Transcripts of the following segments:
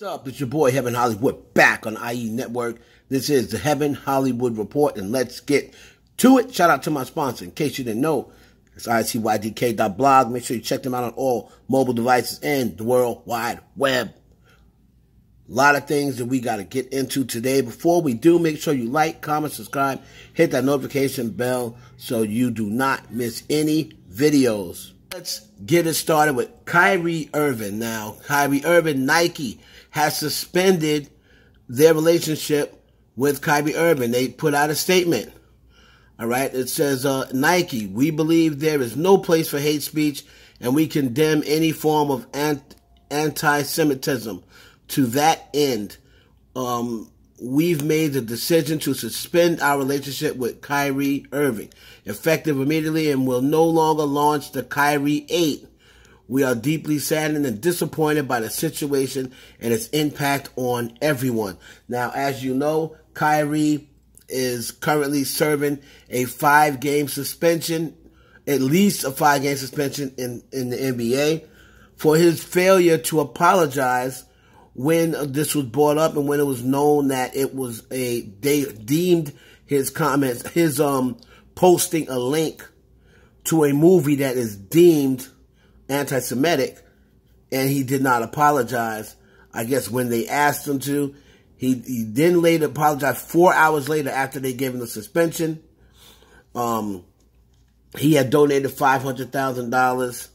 What's up? It's your boy Heaven Hollywood back on IE Network. This is the Heaven Hollywood Report, and let's get to it. Shout out to my sponsor. In case you didn't know, it's icydk.blog. Make sure you check them out on all mobile devices and the World Wide Web. A lot of things that we got to get into today. Before we do, make sure you like, comment, subscribe, hit that notification bell so you do not miss any videos. Let's get it started with Kyrie Irving. Now, Kyrie Irving, Nike has suspended their relationship with Kyrie Irving. They put out a statement. All right. It says, Nike, we believe there is no place for hate speech and we condemn any form of anti-Semitism. To that end, we've made the decision to suspend our relationship with Kyrie Irving, effective immediately, and will no longer launch the Kyrie 8. We are deeply saddened and disappointed by the situation and its impact on everyone. Now, as you know, Kyrie is currently serving a 5-game suspension, at least a 5-game suspension in the NBA, for his failure to apologize when this was brought up and when it was known that it was they deemed his comments, his posting a link to a movie that is deemed anti-Semitic, and he did not apologize. I guess when they asked him to, he then later apologized 4 hours later after they gave him the suspension. He had donated $500,000,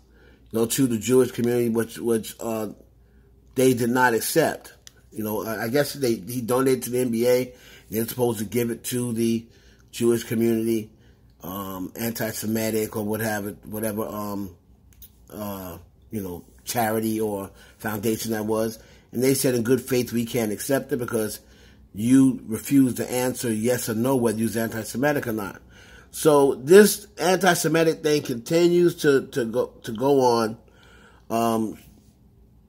to the Jewish community, which they did not accept. I guess he donated to the NBA. They're supposed to give it to the Jewish community, anti-Semitic or whatever, charity or foundation that was. And they said in good faith, we can't accept it because you refuse to answer yes or no whether you're anti-Semitic or not. So this anti-Semitic thing continues to go on.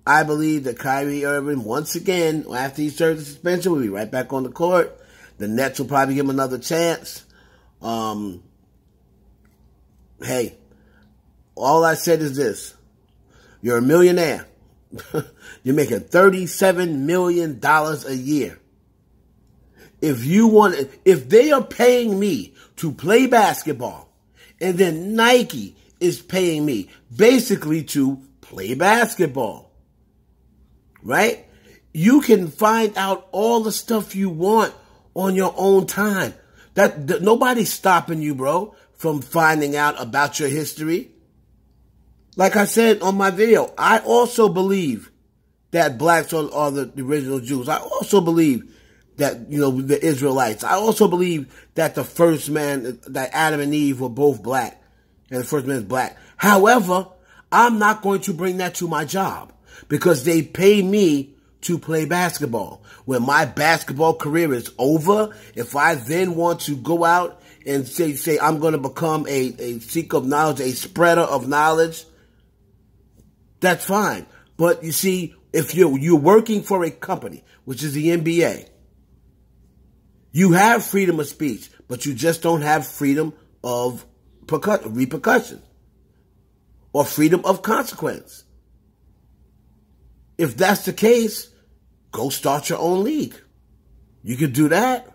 I believe that Kyrie Irving, once again, after he serves the suspension, will be right back on the court. The Nets will probably give him another chance. Hey, all I said is this. You're a millionaire. You're making $37 million a year. If they are paying me to play basketball, and then Nike is paying me basically to play basketball, right? You can find out all the stuff you want on your own time. That nobody's stopping you, bro, from finding out about your history. Like I said on my video, I also believe that blacks are the original Jews. I also believe that, the Israelites. I also believe that the first man, that Adam and Eve were both black, and the first man is black. However, I'm not going to bring that to my job because they pay me to play basketball. When my basketball career is over, if I then want to go out and say I'm going to become a seeker of knowledge, a spreader of knowledge, that's fine. But you see, if you're working for a company, which is the NBA, you have freedom of speech, but you just don't have freedom of repercussion or freedom of consequence. If that's the case, go start your own league. You could do that.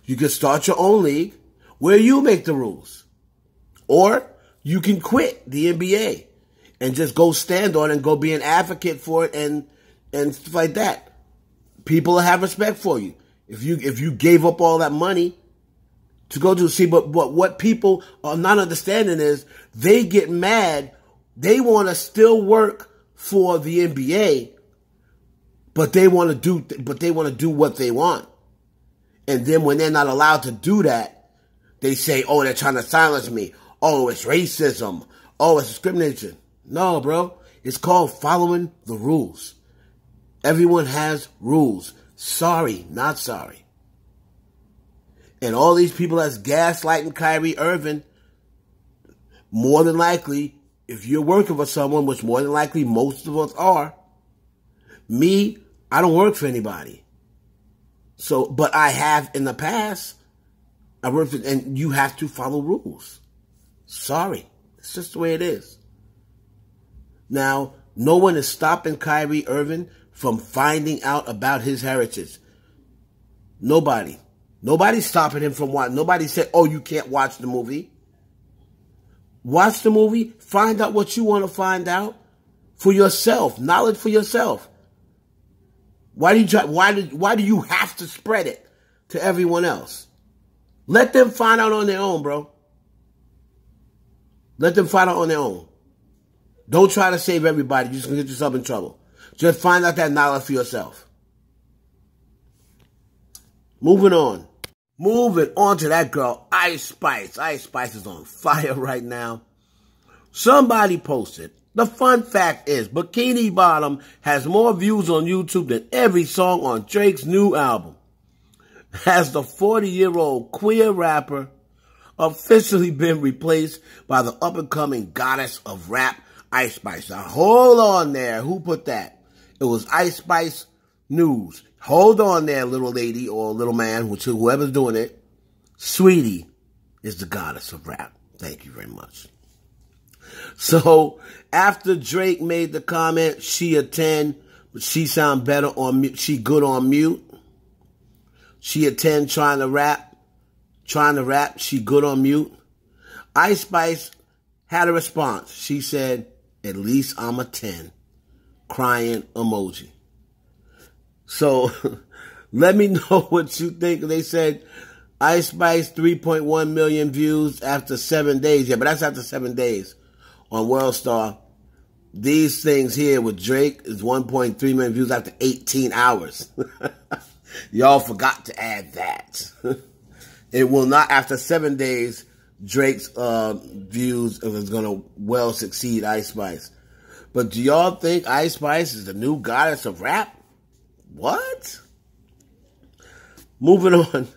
You could start your own league where you make the rules. Or you can quit the NBA and just go stand on it and go be an advocate for it and stuff like that. People will have respect for you. If you gave up all that money to go to but what people are not understanding is they get mad. They want to still work for the NBA, but they want to do what they want. And then when they're not allowed to do that, they say, oh, they're trying to silence me. Oh, it's racism. Oh, it's discrimination. No, bro. It's called following the rules. Everyone has rules. Sorry, not sorry. And all these people that's gaslighting Kyrie Irving, more than likely, if you're working for someone, which more than likely most of us are, I don't work for anybody. So, but I have in the past. I worked for, and you have to follow rules. Sorry. It's just the way it is. Now, no one is stopping Kyrie Irving from finding out about his heritage? Nobody. Nobody's stopping him from watching. Nobody said, oh, you can't watch the movie. Watch the movie. Find out what you want to find out for yourself. Knowledge for yourself. Why do you have to spread it to everyone else? Let them find out on their own, bro. Let them find out on their own. Don't try to save everybody. You're just going to get yourself in trouble. Just find out that knowledge for yourself. Moving on. Moving on to that girl, Ice Spice. Ice Spice is on fire right now. Somebody posted, the fun fact is, Bikini Bottom has more views on YouTube than every song on Drake's new album. Has the 40-year-old queer rapper officially been replaced by the up-and-coming goddess of rap, Ice Spice? Now, hold on there. Who put that? It was Ice Spice News. Hold on there, little lady or little man, whoever's doing it. Sweetie is the goddess of rap. Thank you very much. So, after Drake made the comment, she a 10, but she sound better on mute. She good on mute. She a 10 trying to rap. She good on mute. Ice Spice had a response. She said, at least I'm a 10. Crying emoji. So, let me know what you think. They said, Ice Spice, 3.1 million views after 7 days. Yeah, but that's after 7 days on WorldStar. These things here with Drake is 1.3 million views after 18 hours. Y'all forgot to add that. It will not, after 7 days, Drake's views is going to well succeed Ice Spice. But do y'all think Ice Spice is the new goddess of rap? What? Moving on.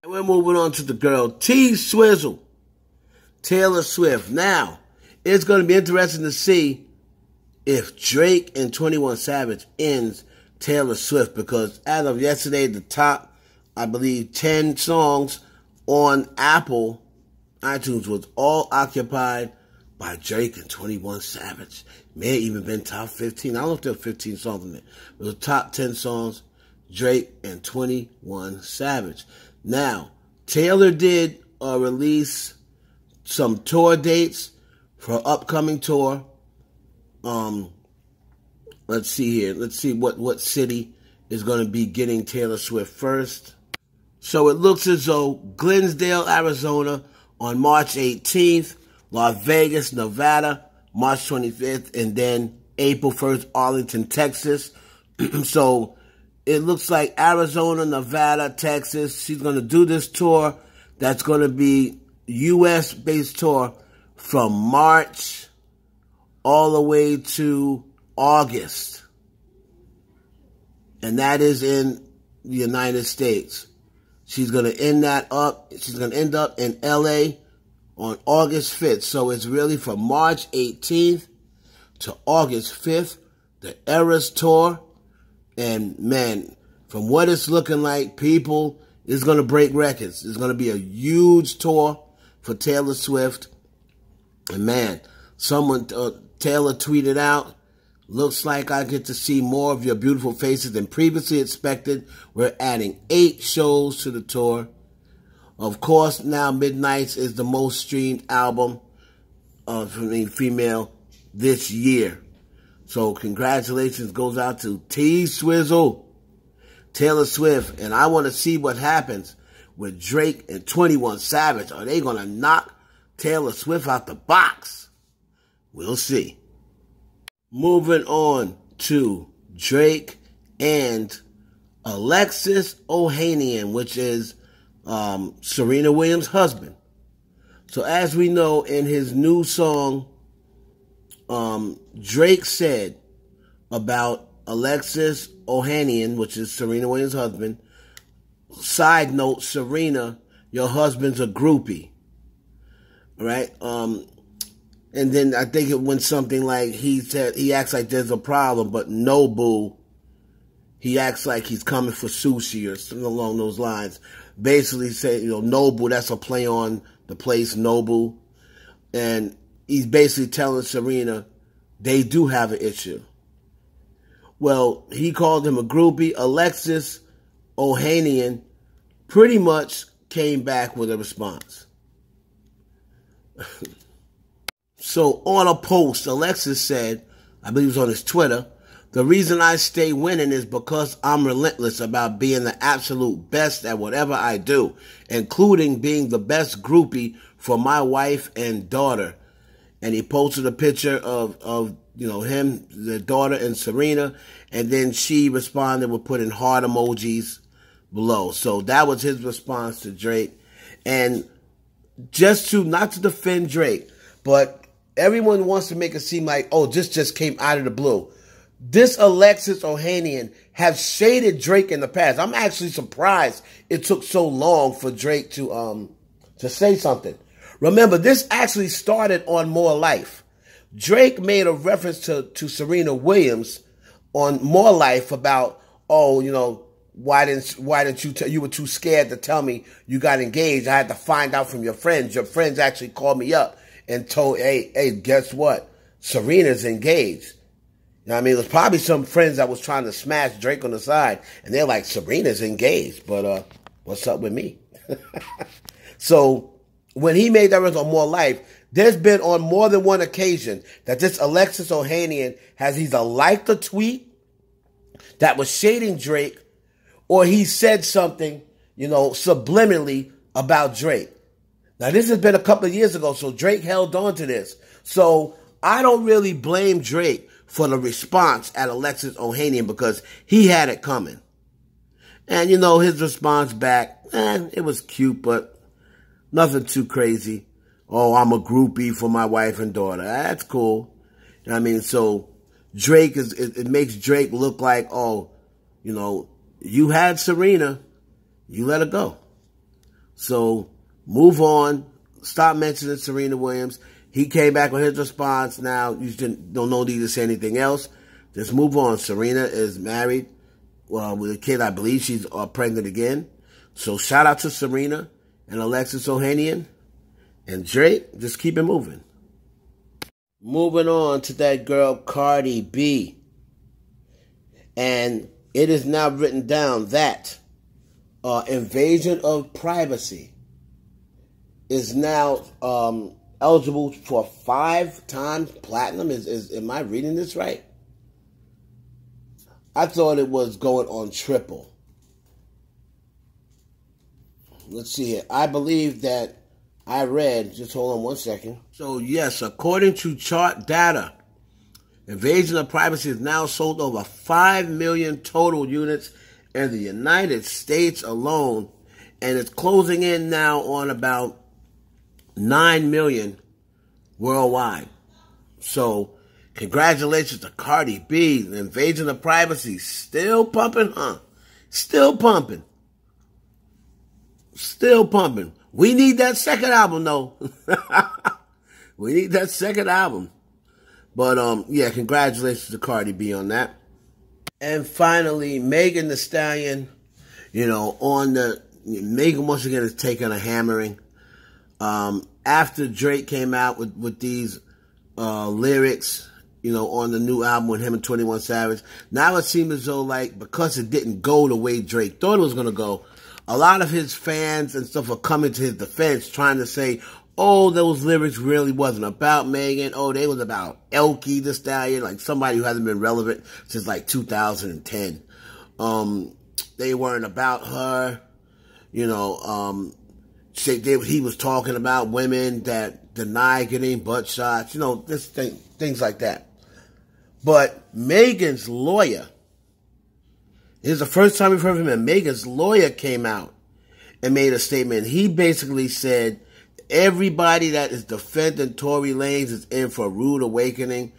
We're moving on to the girl T-Swizzle, Taylor Swift. Now, it's going to be interesting to see if Drake and 21 Savage ends Taylor Swift, because as of yesterday, the top, I believe, 10 songs on Apple iTunes was all occupied by Drake and 21 Savage. May have even been top 15. I don't know if there were 15 songs in there. It was top 10 songs, Drake and 21 Savage. Now, Taylor did release some tour dates for her upcoming tour. Let's see here. Let's see what city is going to be getting Taylor Swift first. So it looks as though Glendale, Arizona on March 18th, Las Vegas, Nevada, March 25th, and then April 1st, Arlington, Texas. So it looks like Arizona, Nevada, Texas. She's going to do this tour. That's going to be U.S.-based tour from March all the way to August. And that is in the United States. She's going to end that up. She's going to end up in L.A. on August 5th. So it's really from March 18th to August 5th, the Eras Tour. And man, from what it's looking like, people, it's going to break records. It's going to be a huge tour for Taylor Swift. And man, Taylor tweeted out, looks like I get to see more of your beautiful faces than previously expected. We're adding 8 shows to the tour. Of course, now Midnights is the most streamed album from a female this year. So congratulations goes out to T-Swizzle, Taylor Swift. And I want to see what happens with Drake and 21 Savage. Are they going to knock Taylor Swift out the box? We'll see. Moving on to Drake and Alexis Ohanian, which is Serena Williams' husband. So as we know, in his new song, Drake said about Alexis Ohanian, which is Serena Williams' husband, side note, Serena, your husband's a groupie. Right? And then I think it went something like, he said, he acts like there's a problem, but no, boo. He acts like he's coming for sushi or something along those lines. Basically saying, Nobu, that's a play on the place Nobu. And he's basically telling Serena they do have an issue. Well, he called him a groupie. Alexis Ohanian pretty much came back with a response. So on a post, Alexis said, I believe it was on his Twitter, the reason I stay winning is because I'm relentless about being the absolute best at whatever I do, including being the best groupie for my wife and daughter. And he posted a picture of him, the daughter, and Serena, and then she responded with putting heart emojis below. So that was his response to Drake. And just to, not to defend Drake, but everyone wants to make it seem like, oh, this just came out of the blue. This Alexis Ohanian have shaded Drake in the past. I'm actually surprised it took so long for Drake to say something. Remember, this actually started on More Life. Drake made a reference to Serena Williams on More Life about, why didn't you you were too scared to tell me you got engaged. I had to find out from your friends. Your friends actually called me up and told, hey, guess what? Serena's engaged. You know what I mean? It was probably some friends that was trying to smash Drake on the side, and they're like, Serena's engaged, but what's up with me? So when he made that reference on More Life, there's been on more than one occasion that this Alexis Ohanian has either liked a tweet that was shading Drake, or he said something, subliminally about Drake. Now, this has been a couple of years ago, so Drake held on to this. So I don't really blame Drake for the response at Alexis Ohanian because he had it coming. And, his response back, it was cute, but nothing too crazy. Oh, I'm a groupie for my wife and daughter. That's cool. You know what I mean? So Drake it makes Drake look like, you had Serena, you let her go. So move on. Stop mentioning Serena Williams. He came back with his response. Now, you don't need to say anything else. Just move on. Serena is married with a kid. I believe she's pregnant again. So shout out to Serena and Alexis Ohanian. And Drake, just keep it moving. Moving on to that girl, Cardi B. And it is now written down that invasion of privacy is now eligible for 5 times platinum. Am I reading this right? I thought it was going on triple. Let's see here. I believe that I read, just hold on one second. So yes, according to chart data, invasion of privacy has now sold over 5 million total units in the United States alone, and it's closing in now on about 9 million worldwide. So congratulations to Cardi B. The invasion of privacy still pumping, huh? Still pumping. Still pumping. We need that second album, though. We need that second album. But, yeah, congratulations to Cardi B on that. And finally, Megan Thee Stallion, Megan once again is taking a hammering. After Drake came out with these lyrics, on the new album with him and 21 Savage, now it seems as though, because it didn't go the way Drake thought it was going to go, a lot of his fans and stuff are coming to his defense, trying to say, oh, those lyrics really wasn't about Megan. Oh, they was about Elkie the Stallion, like somebody who hasn't been relevant since 2010. They weren't about her. He was talking about women that deny getting butt shots. Things like that. But Megan's lawyer, this is the first time we've heard from him. Megan's lawyer came out and made a statement. He basically said everybody that is defending Tory Lanez is in for a rude awakening.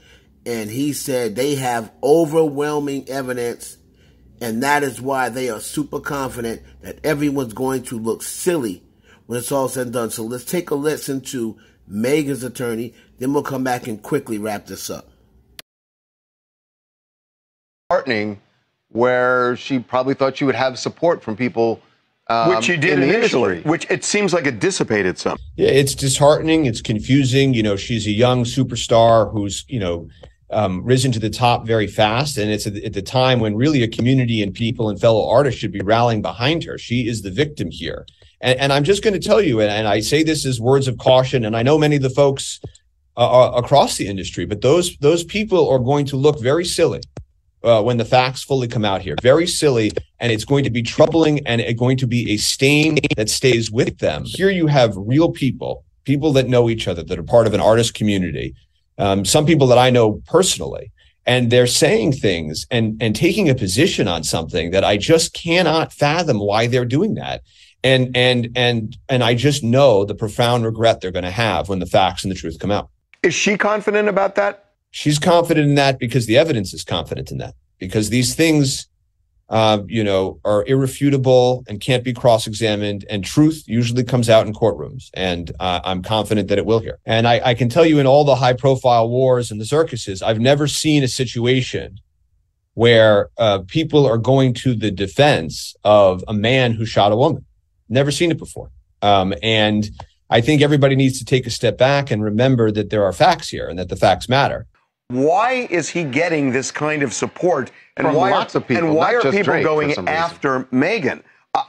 And he said they have overwhelming evidence, and that is why they are super confident that everyone's going to look silly when it's all said and done. So let's take a listen to Megan's attorney. Then we'll come back and quickly wrap this up. Heartening, where she probably thought she would have support from people, which she did initially, which it seems like it dissipated some. Yeah, it's disheartening. It's confusing. She's a young superstar who's, risen to the top very fast. And it's at the time when really a community and people and fellow artists should be rallying behind her. She is the victim here. And I'm just going to tell you, and I say this as words of caution, and I know many of the folks across the industry, but those people are going to look very silly when the facts fully come out here. Very silly, and it's going to be troubling, and it's going to be a stain that stays with them. Here you have real people that know each other, that are part of an artist community, some people that I know personally, and they're saying things and taking a position on something that I just cannot fathom why they're doing that. And I just know the profound regret they're going to have when the facts and the truth come out. Is she confident about that? She's confident in that because the evidence is confident in that, because these things, are irrefutable and can't be cross-examined, and truth usually comes out in courtrooms. And I'm confident that it will here. And I can tell you, in all the high-profile wars and the circuses, I've never seen a situation where people are going to the defense of a man who shot a woman. Never seen it before. And I think everybody needs to take a step back and remember that there are facts here and that the facts matter. Why is he getting this kind of support? And From why lots of people, and why not are just people Drake, going for some reason. after Meghan?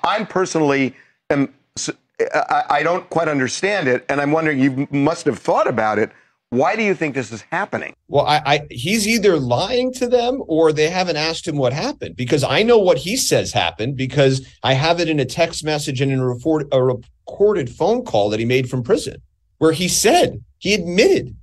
I personally I don't quite understand it, and I'm wondering, you must have thought about it. Why do you think this is happening? Well, he's either lying to them or they haven't asked him what happened, because I know what he says happened because I have it in a text message and in a recorded phone call that he made from prison, where he said, he admitted,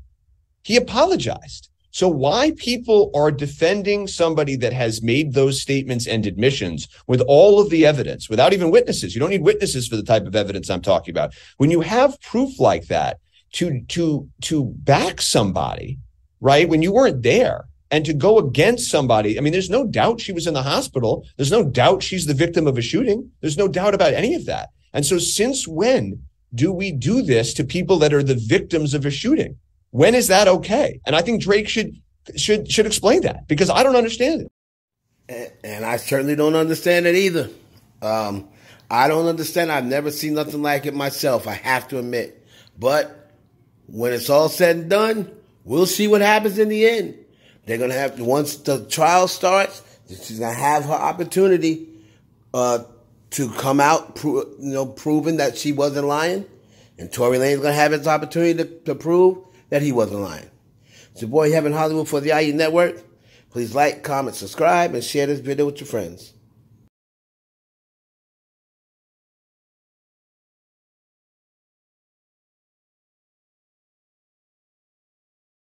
he apologized. So why people are defending somebody that has made those statements and admissions with all of the evidence, without even witnesses? You don't need witnesses for the type of evidence I'm talking about. When you have proof like that, to back somebody, right, when you weren't there, and to go against somebody, I mean, there's no doubt she was in the hospital. There's no doubt she's the victim of a shooting. There's no doubt about any of that. And so since when do we do this to people that are the victims of a shooting? When is that okay? And I think Drake should explain that, because I don't understand it. And I certainly don't understand it either. I don't understand. I've never seen nothing like it myself, I have to admit. But when it's all said and done, we'll see what happens in the end. They're going to have to, once the trial starts, she's going to have her opportunity to come out, proving that she wasn't lying. And Tory Lane's going to have his opportunity to prove that he wasn't lying. It's your boy, Heaven Hollywood, for the IE Network. Please like, comment, subscribe, and share this video with your friends.